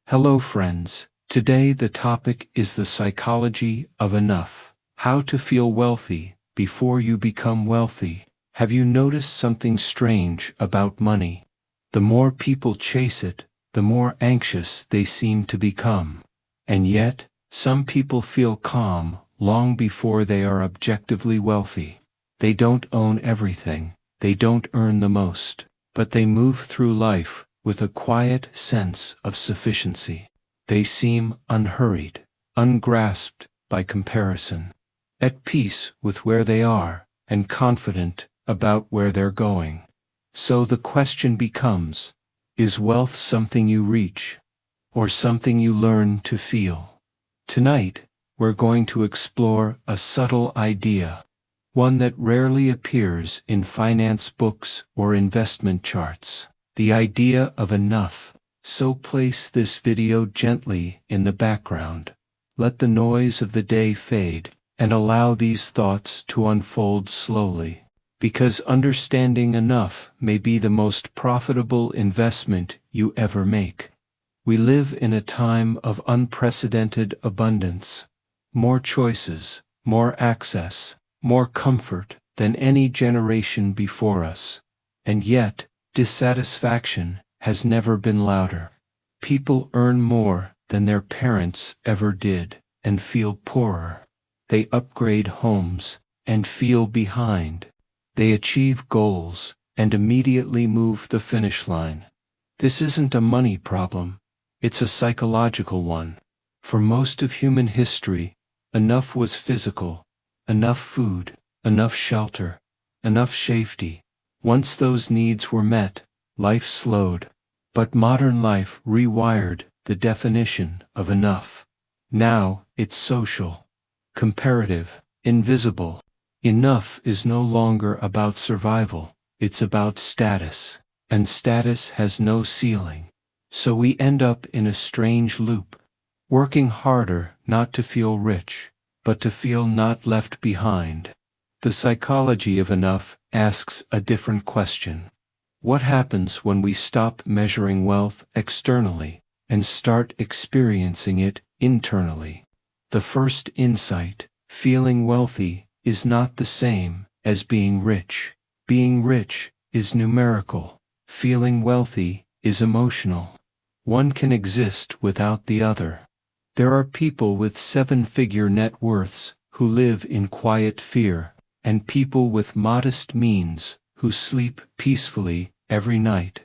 Hello friends, today the topic is the psychology of enough. How to feel wealthy before you become wealthy. Have you noticed something strange about money? The more people chase it, the more anxious they seem to become. And yet, some people feel calm long before they are objectively wealthy. They don't own everything, they don't earn the most, but they move through life with a quiet sense of sufficiency. They seem unhurried, ungrasped by comparison, at peace with where they are, and confident about where they're going. So the question becomes, is wealth something you reach, or something you learn to feel? Tonight, we're going to explore a subtle idea, one that rarely appears in finance books or investment charts. The idea of enough. So place this video gently in the background. Let the noise of the day fade, and allow these thoughts to unfold slowly. Because understanding enough may be the most profitable investment you ever make. We live in a time of unprecedented abundance. More choices, more access, more comfort than any generation before us. And yet, dissatisfaction has never been louder. People earn more than their parents ever did, and feel poorer. They upgrade homes, and feel behind. They achieve goals, and immediately move the finish line. This isn't a money problem, it's a psychological one. For most of human history, enough was physical. Enough food, enough shelter, enough safety. Once those needs were met, life slowed. But modern life rewired the definition of enough. Now, it's social, comparative, invisible. Enough is no longer about survival, it's about status. And status has no ceiling. So we end up in a strange loop. Working harder not to feel rich, but to feel not left behind. The psychology of enough asks a different question. What happens when we stop measuring wealth externally and start experiencing it internally? The first insight, feeling wealthy, is not the same as being rich. Being rich is numerical. Feeling wealthy is emotional. One can exist without the other. There are people with seven-figure net worths who live in quiet fear, and people with modest means who sleep peacefully every night.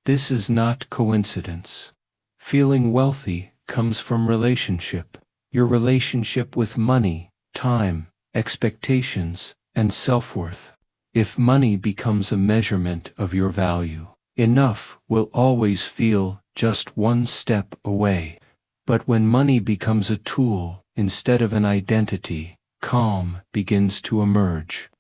This is not coincidence. Feeling wealthy comes from relationship. Your relationship with money, time, expectations, and self-worth. If money becomes a measurement of your value, enough will always feel just one step away. But when money becomes a tool instead of an identity, calm begins to emerge.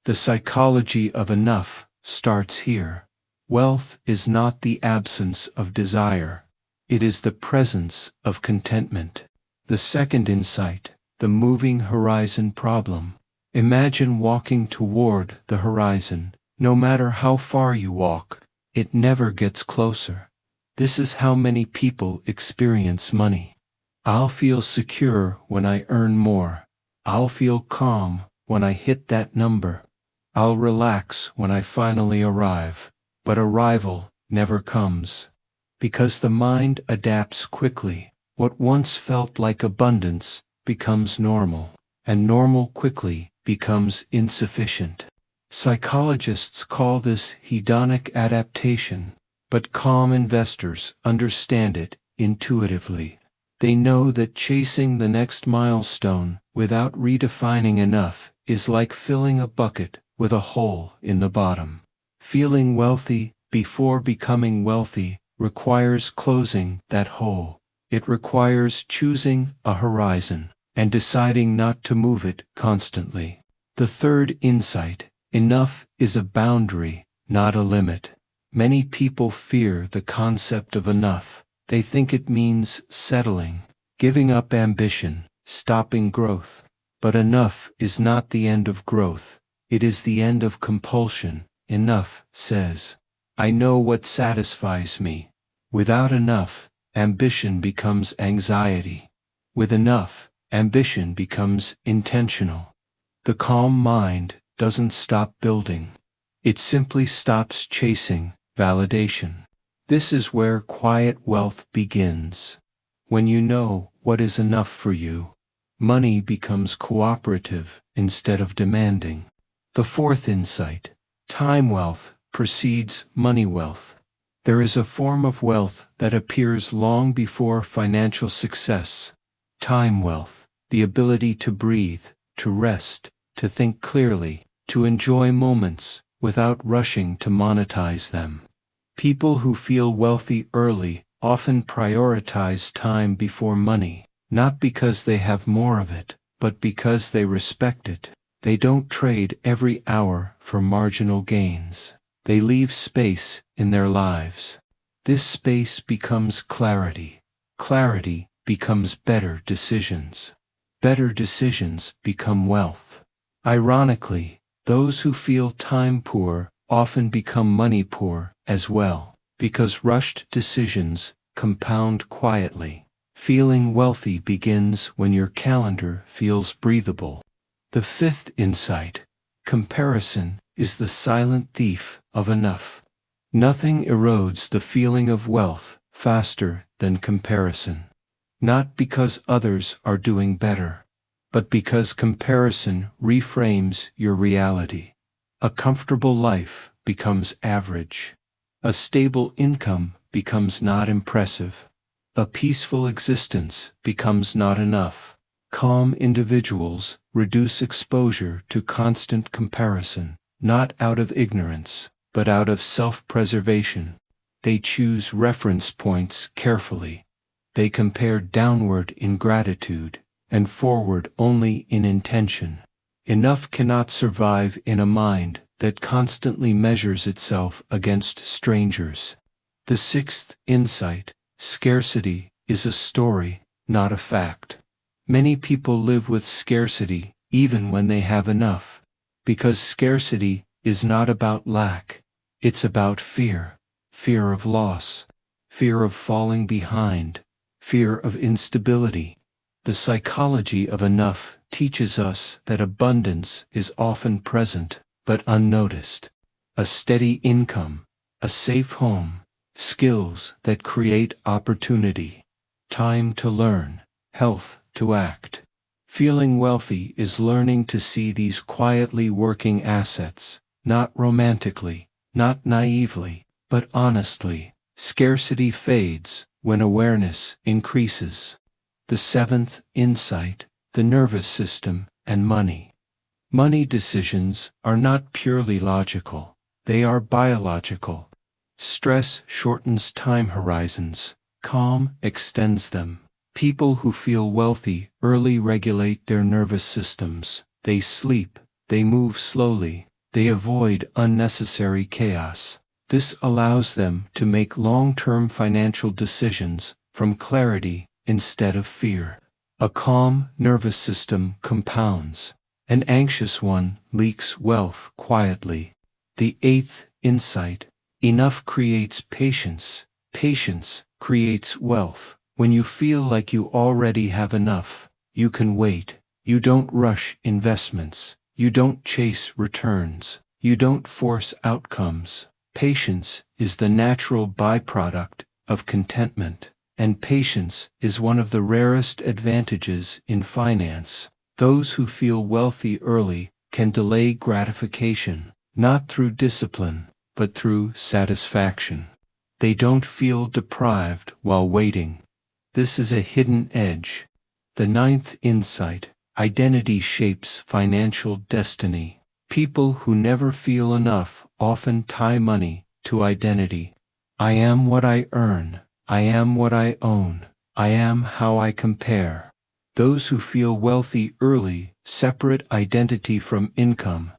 The psychology of enough starts here. Wealth is not the absence of desire. It is the presence of contentment. The second insight, the moving horizon problem. Imagine walking toward the horizon. No matter how far you walk, it never gets closer. This is how many people experience money. I'll feel secure when I earn more. I'll feel calm when I hit that number. I'll relax when I finally arrive. But arrival never comes. Because the mind adapts quickly. What once felt like abundance becomes normal, and normal quickly becomes insufficient. Psychologists call this hedonic adaptation, but calm investors understand it intuitively. They know that chasing the next milestone without redefining enough is like filling a bucket with a hole in the bottom. Feeling wealthy before becoming wealthy requires closing that hole. It requires choosing a horizon and deciding not to move it constantly. The third insight, enough is a boundary, not a limit. Many people fear the concept of enough. They think it means settling, giving up ambition, stopping growth. But enough is not the end of growth. It is the end of compulsion. Enough says, I know what satisfies me. Without enough, ambition becomes anxiety. With enough, ambition becomes intentional. The calm mind doesn't stop building. It simply stops chasing validation. This is where quiet wealth begins. When you know what is enough for you, money becomes cooperative instead of demanding. The fourth insight: time wealth precedes money wealth. There is a form of wealth that appears long before financial success. Time wealth, the ability to breathe, to rest, to think clearly, to enjoy moments without rushing to monetize them. People who feel wealthy early often prioritize time before money, not because they have more of it, but because they respect it. They don't trade every hour for marginal gains. They leave space in their lives. This space becomes clarity. Clarity becomes better decisions. Better decisions become wealth. Ironically, those who feel time poor often become money poor as well, because rushed decisions compound quietly. Feeling wealthy begins when your calendar feels breathable. The fifth insight: comparison is the silent thief of enough. Nothing erodes the feeling of wealth faster than comparison. Not because others are doing better, but because comparison reframes your reality. A comfortable life becomes average. A stable income becomes not impressive. A peaceful existence becomes not enough. Calm individuals reduce exposure to constant comparison, not out of ignorance, but out of self-preservation. They choose reference points carefully. They compare downward in gratitude and forward only in intention. Enough cannot survive in a mind that constantly measures itself against strangers. The sixth insight: scarcity is a story, not a fact. Many people live with scarcity even when they have enough, because scarcity is not about lack. It's about fear. Fear of loss. Fear of falling behind. Fear of instability. The psychology of enough teaches us that abundance is often present, but unnoticed. A steady income, a safe home, skills that create opportunity, time to learn, health to act. Feeling wealthy is learning to see these quietly working assets, not romantically, not naively, but honestly. Scarcity fades when awareness increases. The seventh insight: the nervous system and money. Money decisions are not purely logical, they are biological. Stress shortens time horizons, calm extends them. People who feel wealthy early regulate their nervous systems. They sleep, they move slowly, they avoid unnecessary chaos. This allows them to make long-term financial decisions from clarity instead of fear. A calm nervous system compounds. An anxious one leaks wealth quietly. The eighth insight: enough creates patience. Patience creates wealth. When you feel like you already have enough, you can wait. You don't rush investments. You don't chase returns. You don't force outcomes. Patience is the natural byproduct of contentment, and patience is one of the rarest advantages in finance. Those who feel wealthy early can delay gratification, not through discipline, but through satisfaction. They don't feel deprived while waiting. This is a hidden edge. The ninth insight: identity shapes financial destiny. People who never feel enough often tie money to identity. I am what I earn. I am what I own. I am how I compare. Those who feel wealthy early separate identity from income.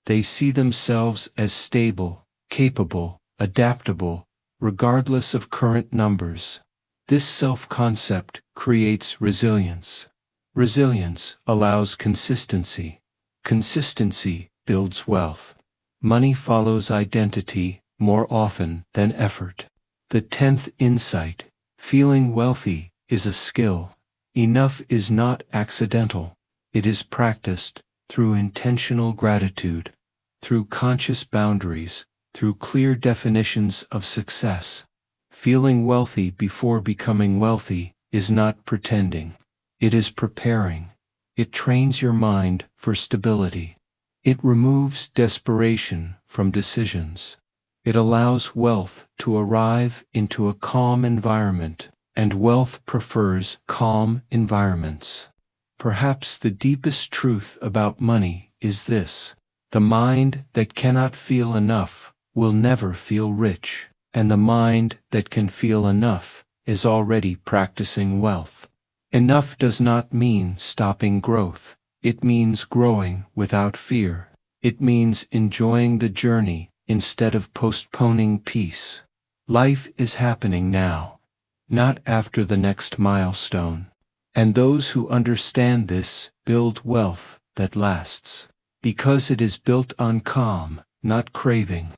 They see themselves as stable, capable, adaptable, regardless of current numbers. This self-concept creates resilience. Resilience allows consistency. Consistency builds wealth. Money follows identity more often than effort. The 10th insight: Feeling wealthy is a skill. Enough is not accidental. It is practiced through intentional gratitude, through conscious boundaries, through clear definitions of success. Feeling wealthy before becoming wealthy is not pretending. It is preparing. It trains your mind for stability. It removes desperation from decisions. It allows wealth to arrive into a calm environment, and wealth prefers calm environments. Perhaps the deepest truth about money is this: the mind that cannot feel enough will never feel rich, and the mind that can feel enough is already practicing wealth. Enough does not mean stopping growth. It means growing without fear. It means enjoying the journey instead of postponing peace. Life is happening now, not after the next milestone. And those who understand this build wealth that lasts, because it is built on calm, not craving.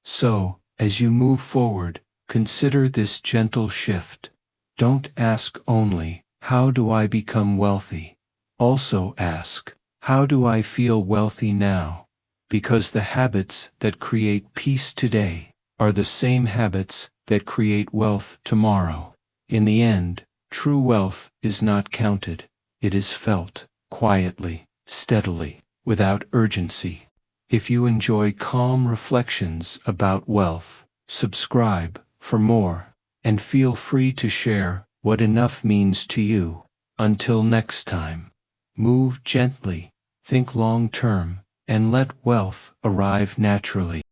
So, as you move forward, consider this gentle shift. Don't ask only, how do I become wealthy? Also ask, how do I feel wealthy now? Because the habits that create peace today are the same habits that create wealth tomorrow. In the end, true wealth is not counted. It is felt, quietly, steadily, without urgency. If you enjoy calm reflections about wealth, subscribe for more, and feel free to share what enough means to you. Until next time, move gently, think long-term, and let wealth arrive naturally.